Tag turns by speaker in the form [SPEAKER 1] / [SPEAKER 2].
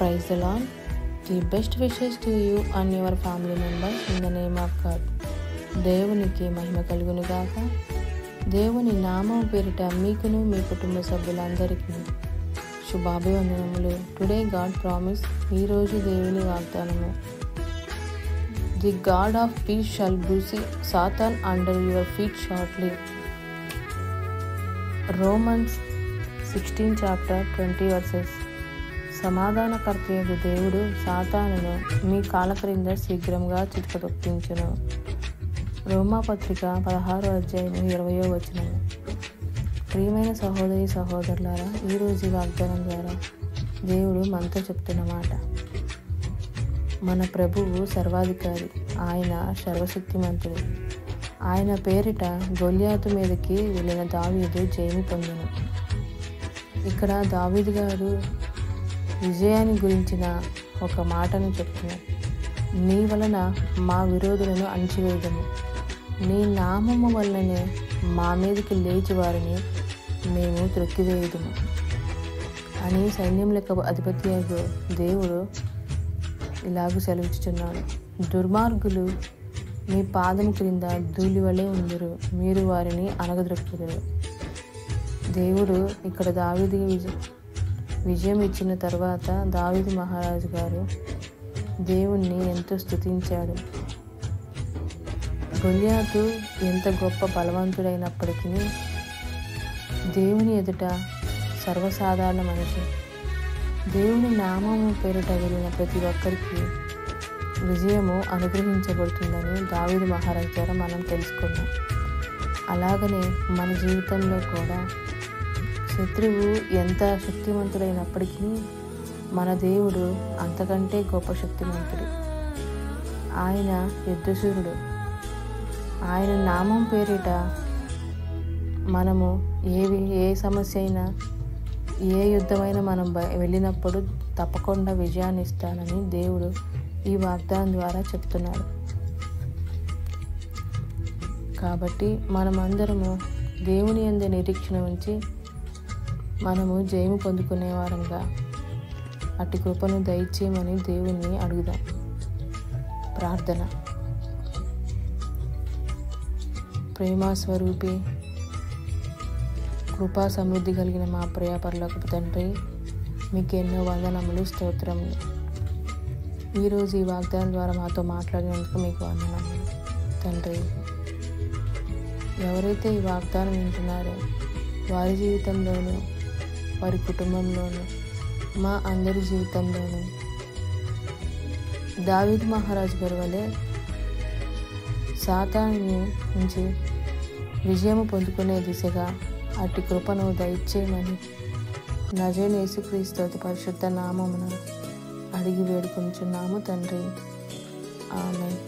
[SPEAKER 1] Praise the Lord. The best wishes to you and your family members in the name of God. దేవునికి మహిమ కలుగును గాక. దేవుని నామం పేరిట మీకును మీ కుటుంబ సభ్యులందరికీ శుభాభివందనములు. టుడే గాడ్ ప్రామిస్, ఈరోజు దేవుని వాగ్దానము. The God of piece shall Bruce Satan under your feet shortly. Romans 16 chapter 20 verses. సమాధానకర్తయగు దేవుడు సాతానును మీ కాళ్ళ క్రింద శీఘ్రంగా చితకతొక్కించును. రోమాపత్రిక 16వ అధ్యాయం 20వ వచనము. ప్రియమైన సహోదరి సహోదరులారా, ఈరోజు వాగ్దానం ద్వారా దేవుడు మనతో చెప్తున్న మాట. మన ప్రభువు సర్వాధికారి, ఆయన సర్వశక్తిమంతుడు. ఆయన పేరిట గొల్యాతు మీదకి వెళ్ళిన దావీదు జయము పొందెను. ఇక్కడ దావీదు గారు విజయాన్ని గురించిన ఒక మాటను చెప్తున్నారు. నీ వలన మా విరోధులను అణిచివేయదము, నీ నామము వలననే మా మీదకి లేచి వారిని మేము త్రొక్కివేయదము అని సైన్యములకు అధిపతి దేవుడు ఇలాగ సెలవిస్తున్నాడు. దుర్మార్గులు మీ పాదము క్రింద ధూళి వలె ఉందరు, మీరు వారిని అణగద్రొక్కుదురు. దేవుడు ఇక్కడ దావీదుకి విజయం ఇచ్చిన తర్వాత దావీదు మహారాజు గారు దేవుణ్ణి ఎంతో స్తుతించాడు. గొల్యాతు ఎంత గొప్ప బలవంతుడైనప్పటికీ దేవుని ఎదుట సర్వసాధారణ మనిషి. దేవుని నామము పేరిట వెళ్ళిన ప్రతి ఒక్కరికి విజయము అనుగ్రహించబడుతుందని దావీదు మహారాజు ద్వారా మనం తెలుసుకున్నాం. అలాగనే మన జీవితంలో కూడా శత్రువు ఎంత శక్తివంతుడైనప్పటికీ మన దేవుడు అంతకంటే గొప్ప శక్తివంతుడు. ఆయన యుద్ధశూరుడు. ఆయన నామం పేరిట మనము ఏ సమస్య అయినా ఏ యుద్ధమైనా మనం వెళ్ళినప్పుడు తప్పకుండా విజయాన్ని ఇస్తానని దేవుడు ఈ వాగ్దానం ద్వారా చెప్తున్నాడు. కాబట్టి మనమందరము దేవుని యందు నిరీక్షణ ఉంచి మనము జయము పొందుకునే వారంగా అట్టి కృపను దయచేయమని దేవుణ్ణి అడుగుదాం. ప్రార్థన. ప్రేమ స్వరూపి, కృపా సమృద్ధి కలిగిన మా ప్రియ పరలోకపు తండ్రి, మీకు ఎన్నో వందనములు, స్తోత్రములు. ఈరోజు ఈ వాగ్దానం ద్వారా మాతో మాట్లాడినందుకు మీకు వందనములు తండ్రి. ఎవరైతే ఈ వాగ్దానం వింటున్నారో వారి జీవితంలోనూ వారి కుటుంబంలోనూ మా అందరి జీవితంలోనూ దావీదు మహారాజు గారి వలె సాతాను నుంచి విజయము పొందుకునే దిశగా అట్టి కృపను దయచేయమని నజరేయుడైన యేసుక్రీస్తు అతి పరిశుద్ధ నామమున అడిగి వేడుకొనుచున్నాము తండ్రి. ఆమేన్.